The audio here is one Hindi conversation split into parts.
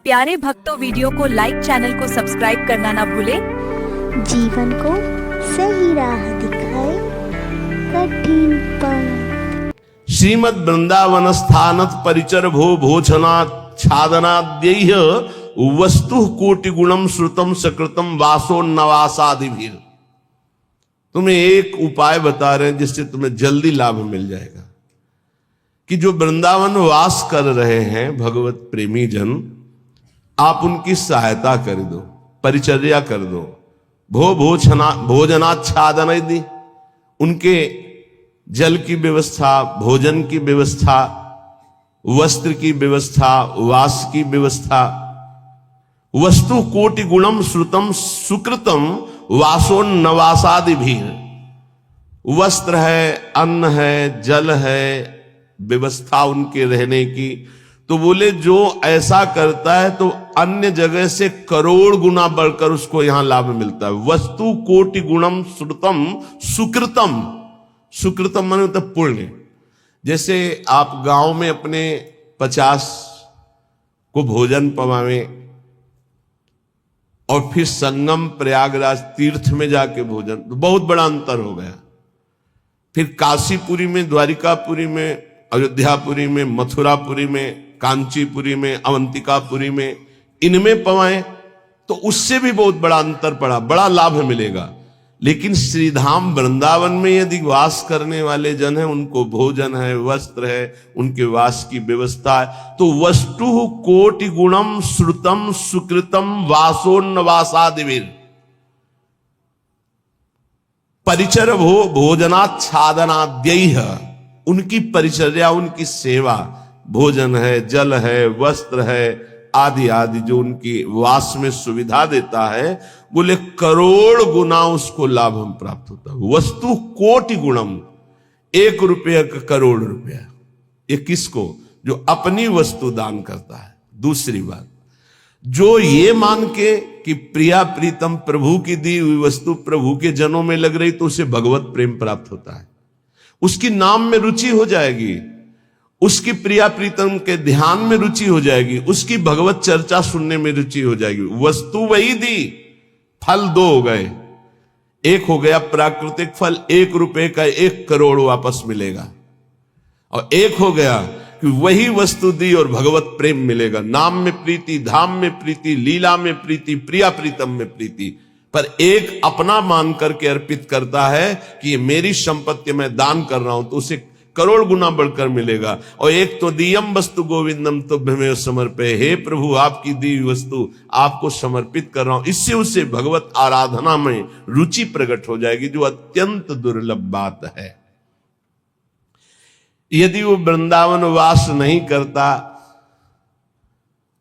प्यारे भक्तों, वीडियो को लाइक, चैनल को सब्सक्राइब करना ना भूले। जीवन को सही राह दिखाए कठिन पथ। श्रीमद वृंदावन स्थानत परिचर भो भोजना छादनाद्यैः वस्तु कोटि गुणम श्रुतम सकृतम वासो नवासादिभिर। तुम्हें एक उपाय बता रहे हैं जिससे तुम्हें जल्दी लाभ मिल जाएगा कि जो वृंदावन वास कर रहे हैं भगवत प्रेमी जन, आप उनकी सहायता कर दो, परिचर्या कर दो, भोजनाच्छादन दी, उनके जल की व्यवस्था, भोजन की व्यवस्था, वस्त्र की व्यवस्था, वास की व्यवस्था, वस्तु कोटि गुणम श्रुतम सुकृतम वासोन्नवासादि भी। वस्त्र है, अन्न है, जल है, व्यवस्था उनके रहने की। तो बोले जो ऐसा करता है तो अन्य जगह से करोड़ गुना बढ़कर उसको यहां लाभ मिलता है। वस्तु कोटि गुणम श्रुतम सुकृतम, सुकृतम माने मतलब पुण्य। जैसे आप गांव में अपने 50 को भोजन पवावें और फिर संगम प्रयागराज तीर्थ में जाके भोजन, तो बहुत बड़ा अंतर हो गया। फिर काशीपुरी में, द्वारिकापुरी में, अयोध्यापुरी में, मथुरापुरी में, कांचीपुरी में, अवंतिकापुरी में, इनमें पवाएं तो उससे भी बहुत बड़ा अंतर पड़ा, बड़ा लाभ मिलेगा। लेकिन श्रीधाम वृंदावन में यदि वास करने वाले जन हैं, उनको भोजन है, वस्त्र है, उनके वास की व्यवस्था है, तो वस्तु कोटि गुणम श्रुतम सुकृतम वासोन्नवासादिभिर परिचर भोजनाच्छादनाद्यैः। उनकी परिचर्या, उनकी सेवा, भोजन है, जल है, वस्त्र है, आदि आदि जो उनकी वास में सुविधा देता है, बोले करोड़ गुना उसको लाभ हम प्राप्त होता है। वस्तु कोटि गुणम, 1 रुपया का करोड़ रुपया। ये किसको? जो अपनी वस्तु दान करता है। दूसरी बात, जो ये मान के कि प्रिया प्रीतम प्रभु की दी हुई वस्तु प्रभु के जनों में लग रही, तो उसे भगवत प्रेम प्राप्त होता है, उसकी नाम में रुचि हो जाएगी, उसकी प्रिया प्रीतम के ध्यान में रुचि हो जाएगी, उसकी भगवत चर्चा सुनने में रुचि हो जाएगी। वस्तु वही दी, फल 2 हो गए। एक हो गया प्राकृतिक फल, 1 रुपए का 1 करोड़ वापस मिलेगा, और एक हो गया कि वही वस्तु दी और भगवत प्रेम मिलेगा। नाम में प्रीति, धाम में प्रीति, लीला में प्रीति, प्रिया प्रीतम में प्रीति। पर एक अपना मान करके अर्पित करता है कि ये मेरी संपत्ति मैं दान कर रहा हूं, तो उसे करोड़ गुना बढ़कर मिलेगा। और एक तो दियम वस्तु गोविंदम तुभ्यमेव समर्पये, हे प्रभु आपकी दी हुई वस्तु आपको समर्पित कर रहा हूं, इससे उसे भगवत आराधना में रुचि प्रकट हो जाएगी, जो अत्यंत दुर्लभ बात है। यदि वो वृंदावन वास नहीं करता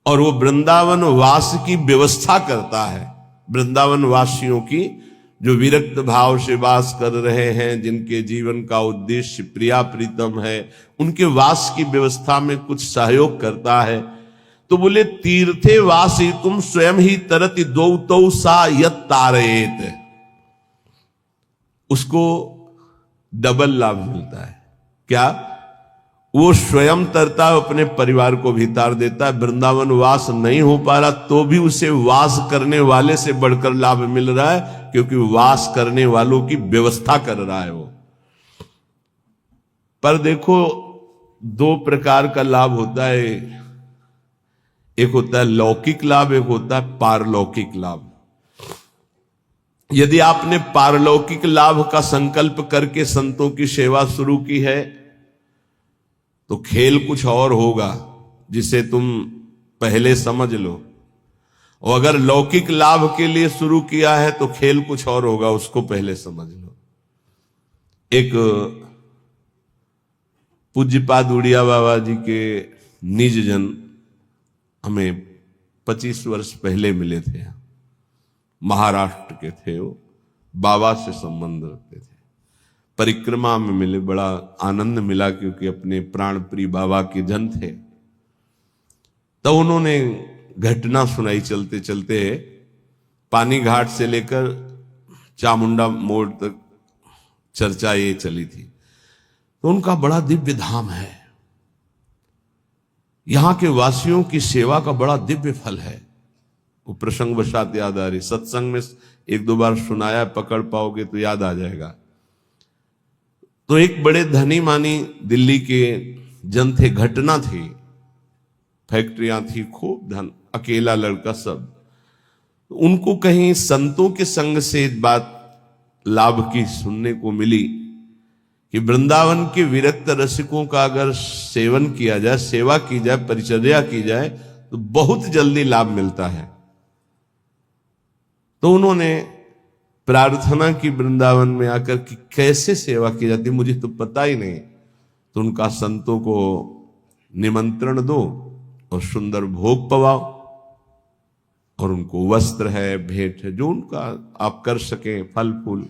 और वो वृंदावन वास की व्यवस्था करता है, वृंदावन वासियों की जो विरक्त भाव से वास कर रहे हैं, जिनके जीवन का उद्देश्य प्रिया प्रीतम है, उनके वास की व्यवस्था में कुछ सहयोग करता है, तो बोले तीर्थे वासी तुम स्वयं ही तरति दौतौ सा यत तारयेत, उसको डबल लाभ मिलता है। क्या? वो स्वयं तरता है, अपने परिवार को भी तार देता है। वृंदावन वास नहीं हो पा रहा तो भी उसे वास करने वाले से बढ़कर लाभ मिल रहा है, क्योंकि वास करने वालों की व्यवस्था कर रहा है वो। पर देखो, 2 प्रकार का लाभ होता है, एक होता है लौकिक लाभ, एक होता है पारलौकिक लाभ। यदि आपने पारलौकिक लाभ का संकल्प करके संतों की सेवा शुरू की है, तो खेल कुछ और होगा जिसे तुम पहले समझ लो, और अगर लौकिक लाभ के लिए शुरू किया है तो खेल कुछ और होगा, उसको पहले समझ लो। एक पूज्यपाद उड़िया बाबा जी के निज जन हमें 25 वर्ष पहले मिले थे, महाराष्ट्र के थे वो, बाबा से संबंध रखते थे। परिक्रमा में मिले, बड़ा आनंद मिला, क्योंकि अपने प्राण प्रिय बाबा के जन थे। तो उन्होंने घटना सुनाई चलते चलते, पानी घाट से लेकर चामुंडा मोड़ तक चर्चा ये चली थी। तो उनका बड़ा दिव्य धाम है, यहां के वासियों की सेवा का बड़ा दिव्य फल है। वो प्रसंग वशात याद आ रही, सत्संग में एक दो बार सुनाया, पकड़ पाओगे तो याद आ जाएगा। तो एक बड़े धनी मानी दिल्ली के जन थे, घटना थी, फैक्ट्रियां थी, खूब धन, अकेला लड़का सब। उनको कहीं संतों के संग से बात लाभ की सुनने को मिली कि वृंदावन के विरक्त रसिकों का अगर सेवन किया जाए, सेवा की जाए, परिचर्या की जाए तो बहुत जल्दी लाभ मिलता है। तो उन्होंने प्रार्थना की वृंदावन में आकर कि कैसे सेवा की जाती, मुझे तो पता ही नहीं। तो उनका संतों को निमंत्रण दो और सुंदर भोग पवाओ, और उनको वस्त्र है, भेंट है, जो उनका आप कर सके, फल फूल।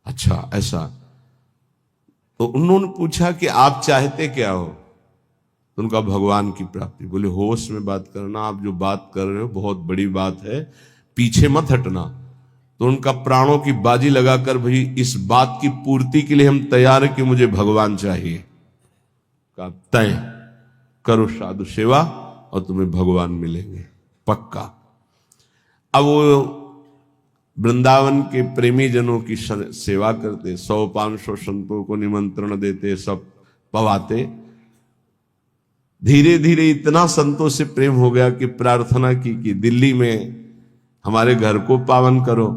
अच्छा ऐसा। तो उन्होंने पूछा कि आप चाहते क्या हो? तो उनका भगवान की प्राप्ति। बोले होश में बात करना, आप जो बात कर रहे हो बहुत बड़ी बात है, पीछे मत हटना। तो उनका प्राणों की बाजी लगाकर, भाई इस बात की पूर्ति के लिए हम तैयार हैं कि मुझे भगवान चाहिए। का तय करो साधु सेवा और तुम्हें भगवान मिलेंगे पक्का। अब वो वृंदावन के प्रेमी जनों की सेवा करते, 100-500 संतों को निमंत्रण देते, सब पवाते। धीरे धीरे इतना संतों से प्रेम हो गया कि प्रार्थना की कि दिल्ली में हमारे घर को पावन करो।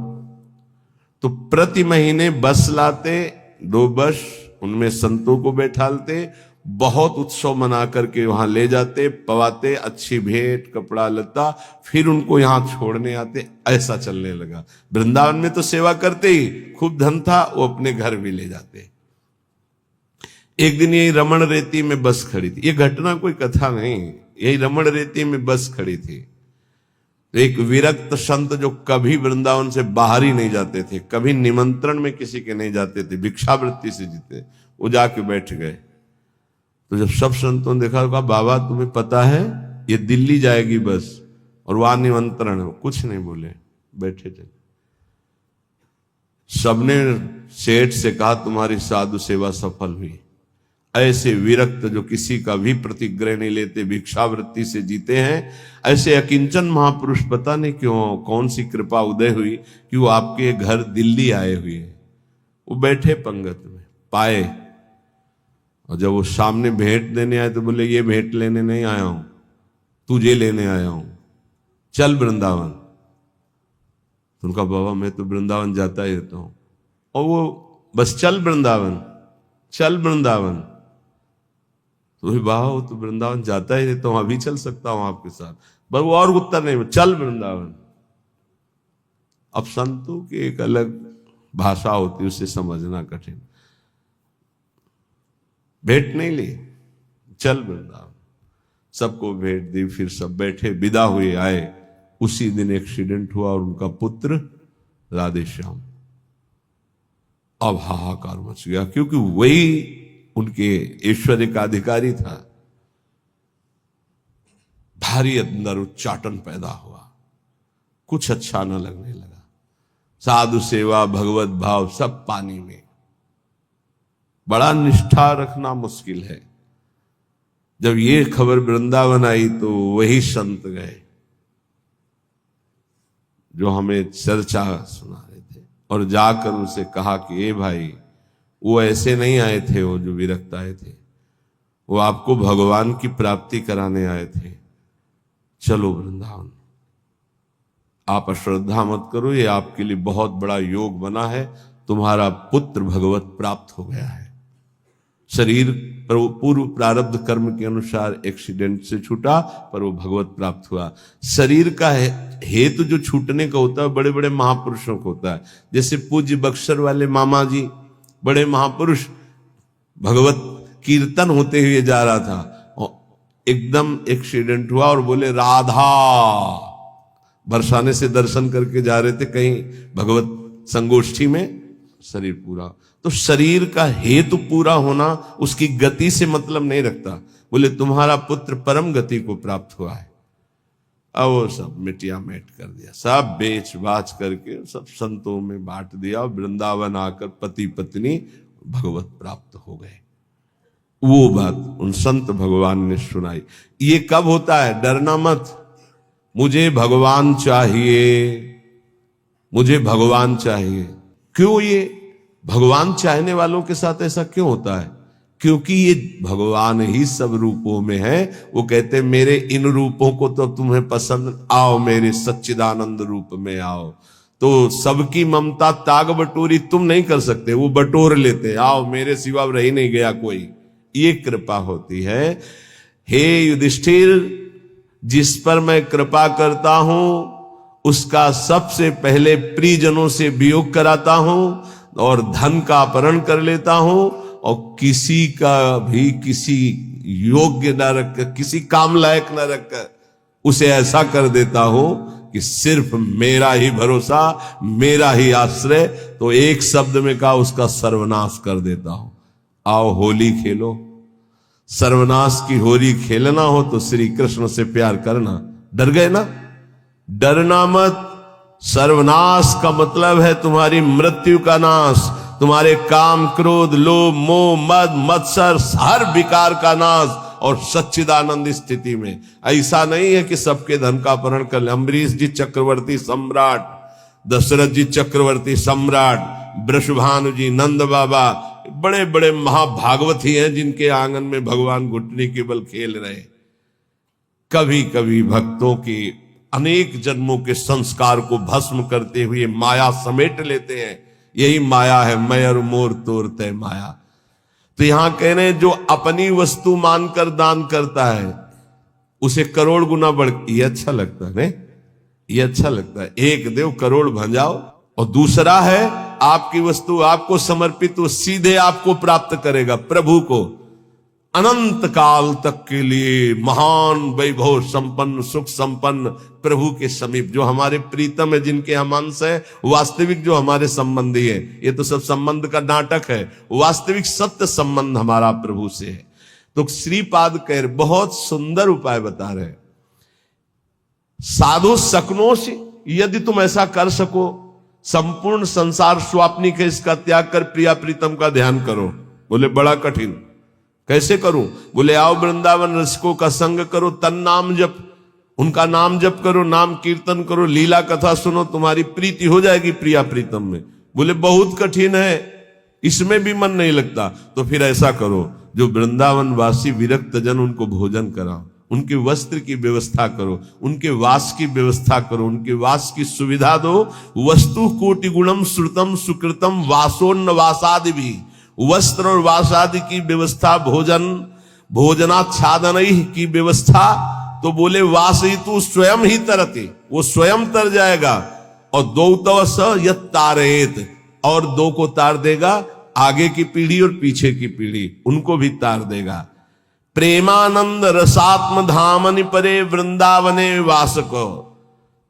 तो प्रति महीने बस लाते, 2 बस, उनमें संतों को बैठालते, बहुत उत्सव मना करके वहां ले जाते, पवाते, अच्छी भेंट, कपड़ा लत्ता, फिर उनको यहां छोड़ने आते। ऐसा चलने लगा। वृंदावन में तो सेवा करते ही, खूब धन था, वो अपने घर भी ले जाते। एक दिन यही रमण रेती में बस खड़ी थी, ये घटना कोई कथा नहीं, यही रमण रेती में बस खड़ी थी। तो एक विरक्त संत जो कभी वृंदावन से बाहर ही नहीं जाते थे, कभी निमंत्रण में किसी के नहीं जाते थे, भिक्षावृत्ति से जीते, वो जाके बैठ गए। तो जब सब संतों ने देखा, कहा बाबा तुम्हें पता है ये दिल्ली जाएगी बस और वहां निमंत्रण है? कुछ नहीं बोले, बैठे थे। सबने सेठ से कहा तुम्हारी साधु सेवा सफल हुई। ऐसे विरक्त जो किसी का भी प्रतिग्रह नहीं लेते, भिक्षावृत्ति से जीते हैं, ऐसे अकिंचन महापुरुष पता नहीं क्यों, कौन सी कृपा उदय हुई कि वो आपके घर दिल्ली आए हुए हैं। वो बैठे पंगत में, पाए, और जब वो सामने भेंट देने आए तो बोले ये भेंट लेने नहीं आया हूं, तुझे लेने आया हूं, चल वृंदावन। तो उनका बाबा मैं तो वृंदावन जाता ही रहता हूं। और वो बस चल वृंदावन, चल वृंदावन। तो बाबा वो तो वृंदावन जाता ही रहता हूं, अभी चल सकता हूं आपके साथ, बस वो और उत्तर नहीं, चल वृंदावन। अब संतों की एक अलग भाषा होती है, उसे समझना कठिन। भेंट नहीं ली, चल वृंदावन, सबको भेंट दी, फिर सब बैठे, विदा हुए, आए। उसी दिन एक्सीडेंट हुआ और उनका पुत्र राधे श्याम। अब हाहाकार मच गया, क्योंकि वही उनके ऐश्वर्य का अधिकारी था। भारी अंदर उच्चाटन पैदा हुआ, कुछ अच्छा न लगने लगा। साधु सेवा, भगवत भाव सब पानी में। बड़ा निष्ठा रखना मुश्किल है। जब ये खबर वृंदावन आई तो वही संत गए जो हमें चर्चा सुना रहे थे, और जाकर उनसे कहा कि ए भाई, वो ऐसे नहीं आए थे, वो जो विरक्त आए थे, वो आपको भगवान की प्राप्ति कराने आए थे। चलो वृंदावन, आप अश्रद्धा मत करो, ये आपके लिए बहुत बड़ा योग बना है, तुम्हारा पुत्र भगवत प्राप्त हो गया है। शरीर पूर्व प्रारब्ध कर्म के अनुसार एक्सीडेंट से छूटा, पर वो भगवत प्राप्त हुआ। शरीर का हेतु जो छूटने का होता है बड़े बड़े महापुरुषों को होता है। जैसे पूज्य बक्सर वाले मामा जी, बड़े महापुरुष, भगवत कीर्तन होते हुए जा रहा था और एकदम एक्सीडेंट हुआ और बोले राधा, बरसाने से दर्शन करके जा रहे थे कहीं भगवत संगोष्ठी में, शरीर पूरा। तो शरीर का हेतु पूरा होना उसकी गति से मतलब नहीं रखता। बोले तुम्हारा पुत्र परम गति को प्राप्त हुआ है। अब वो सब मिटिया मेट कर दिया, सब बेच बाच करके सब संतों में बांट दिया। वृंदावन आकर पति पत्नी भगवत प्राप्त हो गए। वो बात उन संत भगवान ने सुनाई। ये कब होता है? डरना मत, मुझे भगवान चाहिए, मुझे भगवान चाहिए। क्यों ये भगवान चाहने वालों के साथ ऐसा क्यों होता है? क्योंकि ये भगवान ही सब रूपों में है। वो कहते मेरे इन रूपों को तो तुम्हें पसंद, आओ मेरे सच्चिदानंद रूप में आओ। तो सबकी ममता ताग बटोरी तुम नहीं कर सकते, वो बटोर लेते, आओ मेरे सिवा रह नहीं गया कोई। ये कृपा होती है। हे युधिष्ठिर, जिस पर मैं कृपा करता हूं उसका सबसे पहले प्रियजनों से वियोग कराता हूं और धन का अपहरण कर लेता हूं और किसी का भी किसी योग्य न रखकर, किसी काम लायक न रखकर उसे ऐसा कर देता हूं कि सिर्फ मेरा ही भरोसा, मेरा ही आश्रय। तो एक शब्द में कहा, उसका सर्वनाश कर देता हूं। आओ होली खेलो। सर्वनाश की होली खेलना हो तो श्री कृष्ण से प्यार करना। डर गए ना? डरना मत। सर्वनाश का मतलब है तुम्हारी मृत्यु का नाश, तुम्हारे काम, क्रोध, लोभ, मोह, मद, मत्सर, हर विकार का नाश। और सच्चिदानंद स्थिति में ऐसा नहीं है कि सबके धन का अपहरण कर ले। अम्बरीश जी चक्रवर्ती सम्राट, दशरथ जी चक्रवर्ती सम्राट, वृषभानु जी, नंद बाबा, बड़े बड़े महाभागवती हैं जिनके आंगन में भगवान घुटने के बल खेल रहे। कभी कभी भक्तों के अनेक जन्मों के संस्कार को भस्म करते हुए माया समेट लेते हैं। यही माया है, मैं और मोर तोड़ते माया। तो यहां कह रहे हैं, जो अपनी वस्तु मानकर दान करता है उसे करोड़ गुना बढ़। ये अच्छा लगता है, ये अच्छा लगता है। एक देव करोड़ भंजाओ। और दूसरा है, आपकी वस्तु आपको समर्पित, वो सीधे आपको प्राप्त करेगा, प्रभु को, अनंत काल तक के लिए महान वैभव संपन्न, सुख संपन्न प्रभु के समीप। जो हमारे प्रीतम है, जिनके हम अंश है, वास्तविक जो हमारे संबंधी है। ये तो सब संबंध का नाटक है, वास्तविक सत्य संबंध हमारा प्रभु से है। तो श्रीपाद कह रहे, बहुत सुंदर उपाय बता रहे, साधु सकनो से, यदि तुम ऐसा कर सको, संपूर्ण संसार स्वाप्निक है, इसका त्याग कर प्रिया प्रीतम का ध्यान करो। बोले बड़ा कठिन, कैसे करूं? बोले आओ वृंदावन रसिकों का संग करो, तन नाम जप, उनका नाम जप करो, नाम कीर्तन करो, लीला कथा सुनो, तुम्हारी प्रीति हो जाएगी प्रिया प्रीतम में। बोले बहुत कठिन है, इसमें भी मन नहीं लगता। तो फिर ऐसा करो, जो वृंदावन वासी विरक्त जन, उनको भोजन कराओ, उनके वस्त्र की व्यवस्था करो, उनके वास की व्यवस्था करो, उनके वास की सुविधा दो। वस्तु कोटि गुणम श्रुतम सुकृतम वासोन्न वासादि भी, वस्त्र और वास आदि की व्यवस्था, भोजन, भोजनाच्छादन की व्यवस्था। तो बोले वास ही तू स्वयं ही तरते, वो स्वयं तर जाएगा। और दो तव स यत तारेत, और दो को तार देगा, आगे की पीढ़ी और पीछे की पीढ़ी, उनको भी तार देगा। प्रेमानंद रसात्म धामनि परे वृंदावने वासको,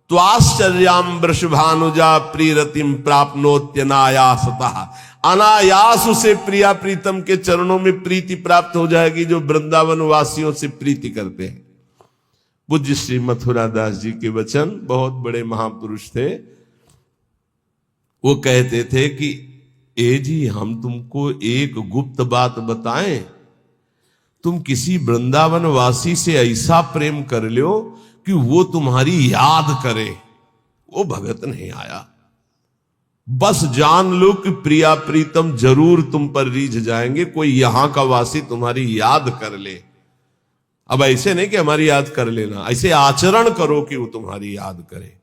त्वाश्चर्याम वृषभानुजा प्रियरतिम प्राप्नोत्यनायासतः। अनायास उसे प्रिया प्रीतम के चरणों में प्रीति प्राप्त हो जाएगी, जो वृंदावन वासियों से प्रीति करते हैं। पूज्य श्री मथुरा दास जी के वचन, बहुत बड़े महापुरुष थे। वो कहते थे कि ए जी, हम तुमको एक गुप्त बात बताएं, तुम किसी वृंदावन वासी से ऐसा प्रेम कर लो कि वो तुम्हारी याद करे। वो भगत नहीं आया, बस जान लो कि प्रिया प्रीतम जरूर तुम पर रीझ जाएंगे। कोई यहां का वासी तुम्हारी याद कर ले। अब ऐसे नहीं कि हमारी याद कर लेना, ऐसे आचरण करो कि वो तुम्हारी याद करे।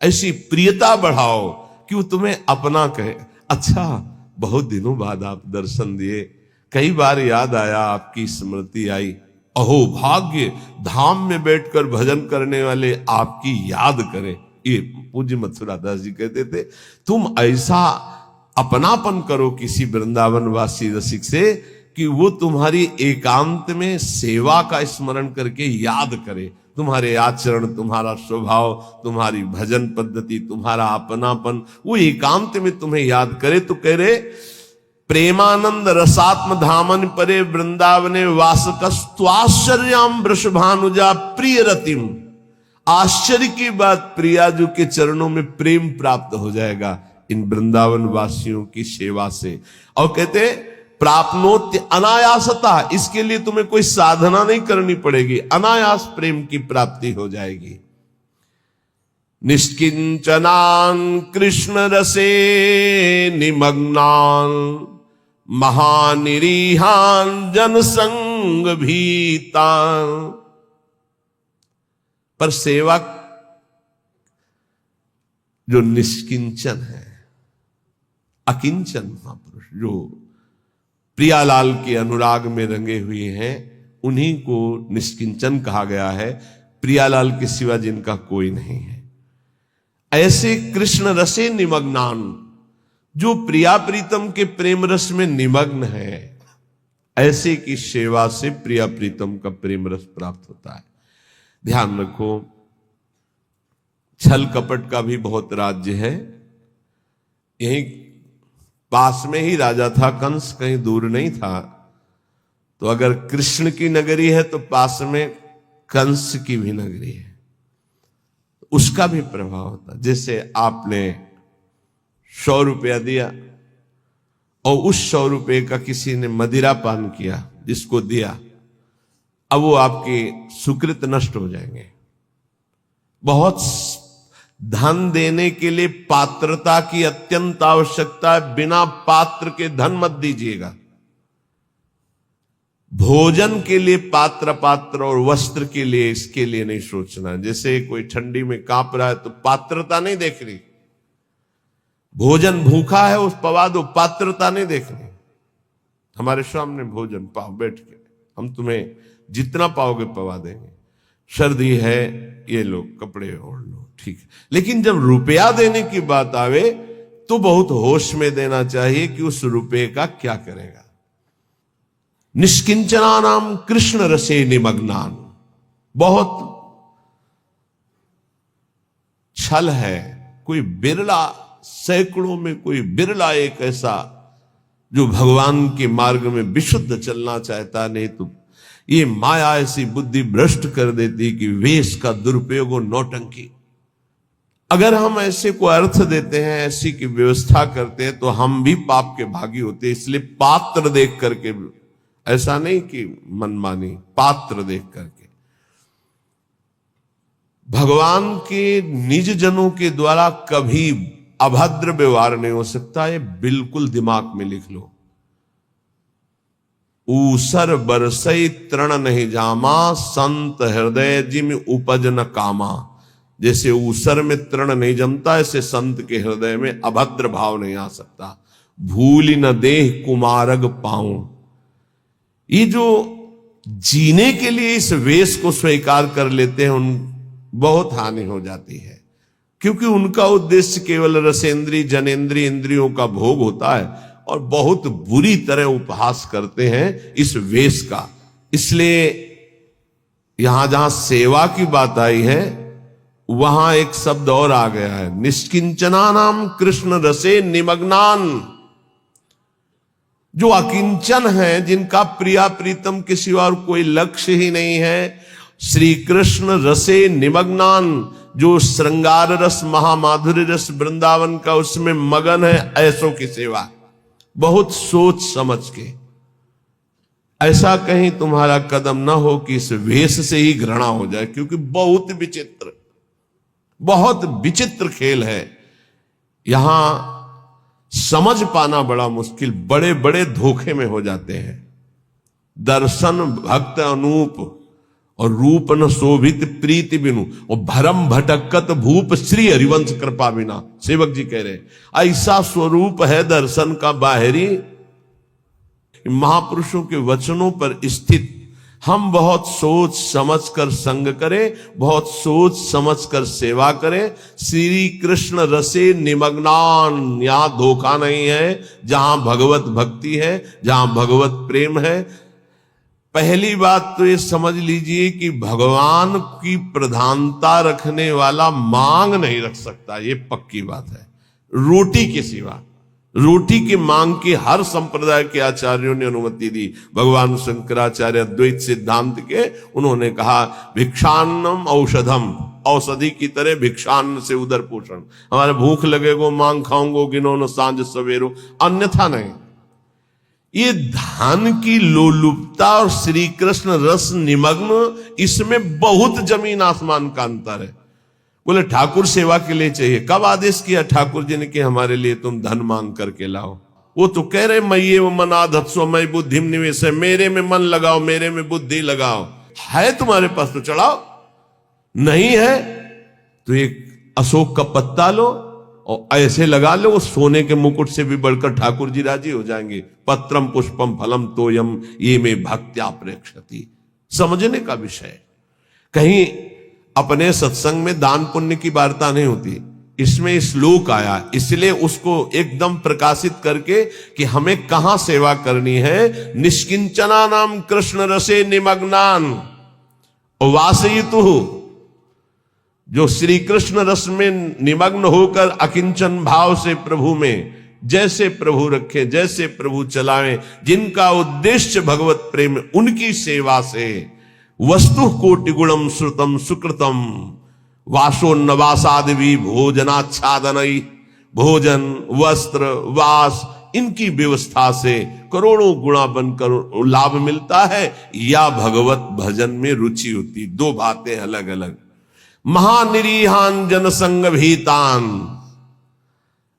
ऐसी प्रियता बढ़ाओ कि वो तुम्हें अपना कहे। अच्छा, बहुत दिनों बाद आप दर्शन दिए, कई बार याद आया, आपकी स्मृति आई। अहो भाग्य, धाम में बैठकर भजन करने वाले आपकी याद करें। ये पूज्य मथुरा दास जी कहते थे, तुम ऐसा अपनापन करो किसी वृंदावन वासी रसिक से कि वो तुम्हारी एकांत में सेवा का स्मरण करके याद करे। तुम्हारे आचरण, तुम्हारा स्वभाव, तुम्हारी भजन पद्धति, तुम्हारा अपनापन, वो एकांत में तुम्हें याद करे। तो कह रहे, प्रेमानंद रसात्म धामन परे वृंदावने वासकस्त्वाश्चर्याम वृषभानुजा प्रिय रतिम। आश्चर्य की बात, प्रियाजू के चरणों में प्रेम प्राप्त हो जाएगा इन वृंदावन वासियों की सेवा से। और कहते प्राप्नोत्य अनायासता, इसके लिए तुम्हें कोई साधना नहीं करनी पड़ेगी, अनायास प्रेम की प्राप्ति हो जाएगी। निष्किंचनान कृष्ण रसे निमग्नान महानिरीहान जनसंग भीतान। पर सेवा जो निष्किंचन है, अकिंचन महापुरुष जो प्रियालाल के अनुराग में रंगे हुए हैं, उन्हीं को निष्किंचन कहा गया है। प्रियालाल के सिवा जिनका कोई नहीं है, ऐसे कृष्ण रसे निमग्नान, जो प्रिया प्रीतम के प्रेम रस में निमग्न है, ऐसे की सेवा से प्रिया प्रीतम का प्रेम रस प्राप्त होता है। ध्यान रखो, छल कपट का भी बहुत राज्य है। यही पास में ही राजा था कंस, कहीं दूर नहीं था। तो अगर कृष्ण की नगरी है तो पास में कंस की भी नगरी है, उसका भी प्रभाव होता। जैसे आपने 100 रुपया दिया और उस 100 रुपये का किसी ने मदिरा पान किया, जिसको दिया, अब वो आपके सुकृत नष्ट हो जाएंगे। बहुत धन देने के लिए पात्रता की अत्यंत आवश्यकता है, बिना पात्र के धन मत दीजिएगा। भोजन के लिए पात्र और वस्त्र के लिए, इसके लिए नहीं सोचना। जैसे कोई ठंडी में कांप रहा है तो पात्रता नहीं देखनी, भोजन भूखा है उस पवा दो, पात्रता नहीं देखनी। हमारे सामने भोजन पाओ बैठ के, हम तुम्हें जितना पाओगे पवा देंगे। सर्दी है, ये लो कपड़े ओढ़ लो, ठीक है। लेकिन जब रुपया देने की बात आवे तो बहुत होश में देना चाहिए कि उस रुपये का क्या करेगा। निष्किंचना नाम कृष्ण रसे निमग्नान, बहुत छल है। कोई बिरला, सैकड़ों में कोई बिरला एक ऐसा जो भगवान के मार्ग में विशुद्ध चलना चाहता, नहीं तो ये माया ऐसी बुद्धि भ्रष्ट कर देती कि वेश का दुरुपयोग और नौटंकी। अगर हम ऐसे को अर्थ देते हैं, ऐसी की व्यवस्था करते हैं, तो हम भी पाप के भागी होते हैं। इसलिए पात्र देख करके, ऐसा नहीं कि मनमानी, पात्र देख करके। भगवान के निज जनों के द्वारा कभी अभद्र व्यवहार नहीं हो सकता, ये बिल्कुल दिमाग में लिख लो। ऊसर बरसई तृण नहीं जामा, संत हृदय जिम उपज न कामा। जैसे ऊसर में तृण नहीं जमता, ऐसे संत के हृदय में अभद्र भाव नहीं आ सकता। भूल न देह कुमारग पाऊं, ये जो जीने के लिए इस वेश को स्वीकार कर लेते हैं, उन बहुत हानि हो जाती है। क्योंकि उनका उद्देश्य केवल रसेंद्री जनेंद्री इंद्रियों का भोग होता है, और बहुत बुरी तरह उपहास करते हैं इस वेश का। इसलिए यहां जहां सेवा की बात आई है, वहां एक शब्द और आ गया है, निष्किंचना नाम कृष्ण रसे निमग्नान। जो अकिंचन है, जिनका प्रिया प्रीतम के सिवा और कोई लक्ष्य ही नहीं है, श्री कृष्ण रसे निमग्नान, जो श्रृंगार रस महामाधुर्य रस वृंदावन का उसमें मगन है, ऐसों की सेवा बहुत सोच समझ के। ऐसा कहीं तुम्हारा कदम ना हो कि इस वेश से ही घृणा हो जाए, क्योंकि बहुत विचित्र खेल है। यहां समझ पाना बड़ा मुश्किल, बड़े बड़े धोखे में हो जाते हैं। दर्शन भक्त अनूप और रूप न शोभित प्रीति बिनु, और भरम भटकत भूप श्री हरिवंश कृपा बिना। सेवक जी कह रहे ऐसा स्वरूप है दर्शन का बाहरी, महापुरुषों के वचनों पर स्थित। हम बहुत सोच समझ कर संग करें, बहुत सोच समझ कर सेवा करें। श्री कृष्ण रसे निमग्नान, यहां धोखा नहीं है। जहां भगवत भक्ति है, जहां भगवत प्रेम है, पहली बात तो ये समझ लीजिए कि भगवान की प्रधानता रखने वाला मांग नहीं रख सकता, ये पक्की बात है। रोटी के सिवा, रोटी की मांग की हर संप्रदाय के आचार्यों ने अनुमति दी। भगवान शंकराचार्य अद्वैत सिद्धांत के, उन्होंने कहा भिक्षान्नम औषधम, औषधि की तरह भिक्षान्न से उदर पोषण। हमारे भूख लगेगो मांग खाऊंगो गिनो न सांझ सवेरो, अन्यथा नहीं। ये धान की लोलुपता और श्री कृष्ण रस निमग्न, इसमें बहुत जमीन आसमान का अंतर है। बोले ठाकुर सेवा के लिए चाहिए। कब आदेश किया ठाकुर जी ने कि हमारे लिए तुम धन मांग करके लाओ? वो तो कह रहे मये वो मना धत्सो मई बुद्धि निवेश है, मेरे में मन लगाओ, मेरे में बुद्धि लगाओ। है तुम्हारे पास तो चढ़ाओ, नहीं है तो एक अशोक का पत्ता लो और ऐसे लगा लो, वो सोने के मुकुट से भी बढ़कर ठाकुर जी राजी हो जाएंगे। पत्रम पुष्पम फलम तोयम ये में भक्त्या प्रेक्षति। समझने का विषय। कहीं अपने सत्संग में दान पुण्य की वार्ता नहीं होती, इसमें श्लोक आया, इसलिए उसको एकदम प्रकाशित करके कि हमें कहां सेवा करनी है। निष्किंचना नाम कृष्ण रसे निमग्नान वासयितु, जो श्री कृष्ण रस में निमग्न होकर अकिंचन भाव से प्रभु में जैसे प्रभु रखे, जैसे प्रभु चलाएं, जिनका उद्देश्य भगवत प्रेम, उनकी सेवा से वस्तु कोटि गुणम श्रुतम सुकृतम वासोन्नवासादि भोजनाच्छादनई, भोजन वस्त्र वास इनकी व्यवस्था से करोड़ों गुणा बनकर लाभ मिलता है, या भगवत भजन में रुचि होती। दो बातें अलग अलग। महानिरीहान जनसंग भीतान,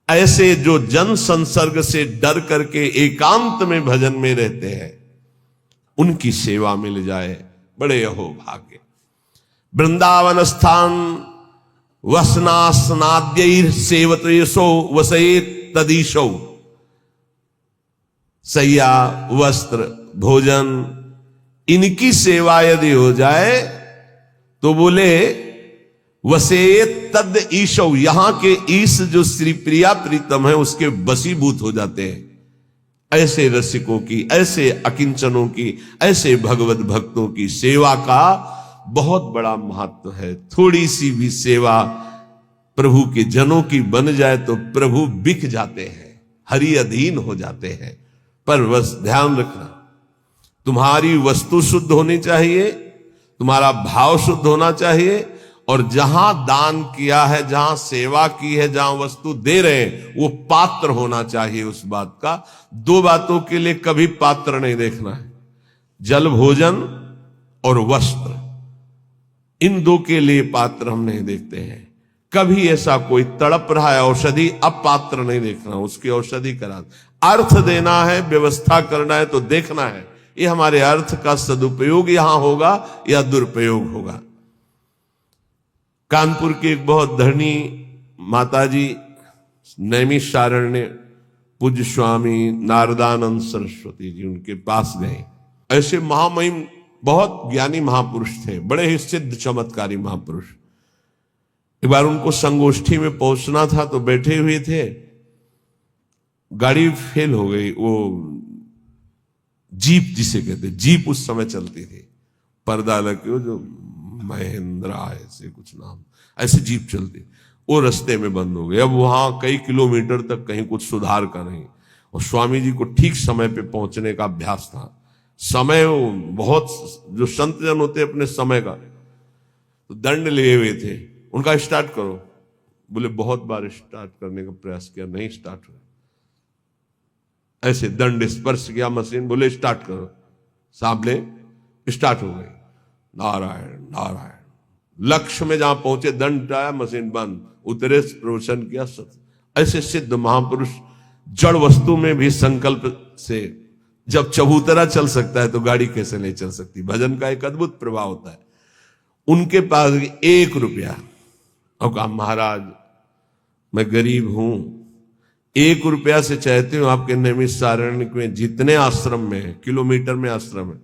ऐसे जो जन संसर्ग से डर करके एकांत में भजन में रहते हैं, उनकी सेवा मिल जाए, बड़े अहो भाग्य। वृंदावन स्थान वसनास्नाद्यैर सेवतेशो वसेत तदीशो, सैया वस्त्र भोजन इनकी सेवा यदि हो जाए तो बोले वसेत तद ईशो, यहां के ईश जो श्री प्रिया प्रीतम है उसके वशीभूत हो जाते हैं। ऐसे रसिकों की, ऐसे अकिंचनों की, ऐसे भगवत भक्तों की सेवा का बहुत बड़ा महत्व है। थोड़ी सी भी सेवा प्रभु के जनों की बन जाए तो प्रभु बिक जाते हैं, हरि अधीन हो जाते हैं। पर बस ध्यान रखना, तुम्हारी वस्तु शुद्ध होनी चाहिए, तुम्हारा भाव शुद्ध होना चाहिए, और जहां दान किया है, जहां सेवा की है, जहां वस्तु दे रहे हैं, वो पात्र होना चाहिए उस बात का। दो बातों के लिए कभी पात्र नहीं देखना है, जल भोजन और वस्त्र, इन दो के लिए पात्र हम नहीं देखते हैं। कभी ऐसा कोई तड़प रहा है औषधि, अब पात्र नहीं देखना, उसकी औषधि करा। अर्थ देना है, व्यवस्था करना है तो देखना है ये हमारे अर्थ का सदुपयोग यहां होगा या दुरुपयोग होगा। कानपुर की एक बहुत धरनी माताजी नैमिषारण्य पूज्य स्वामी नारदानंद सरस्वती जी, उनके पास गए। ऐसे महामहिम बहुत ज्ञानी महापुरुष थे, बड़े ही सिद्ध चमत्कारी महापुरुष। एक बार उनको संगोष्ठी में पहुंचना था तो बैठे हुए थे, गाड़ी फेल हो गई। वो जीप जिसे कहते, जीप उस समय चलती थी, पर्दा लगे, जो महिंद्रा ऐसे कुछ नाम, ऐसे जीप चलती, वो रास्ते में बंद हो गई। अब वहां कई किलोमीटर तक कहीं कुछ सुधार का नहीं, और स्वामी जी को ठीक समय पे पहुंचने का अभ्यास था। समय बहुत, जो संत जन होते अपने समय का, तो दंड लिए हुए थे। उनका स्टार्ट करो, बोले बहुत बार स्टार्ट करने का प्रयास किया, नहीं स्टार्ट हुआ। ऐसे दंड स्पर्श किया मशीन, बोले स्टार्ट करो, साहब ने स्टार्ट हो गई। नारायण नारायण, लक्ष्य में जहां पहुंचे दंड आया, मशीन बंद, उतरे, प्रवचन किया। ऐसे सिद्ध महापुरुष जड़ वस्तु में भी संकल्प से, जब चबूतरा चल सकता है तो गाड़ी कैसे नहीं चल सकती। भजन का एक अद्भुत प्रभाव होता है। उनके पास 1 रुपया, और कहा महाराज मैं गरीब हूं, 1 रुपया से चाहती हूं आपके नैमिषारण्य में जितने आश्रम में, किलोमीटर में आश्रम है,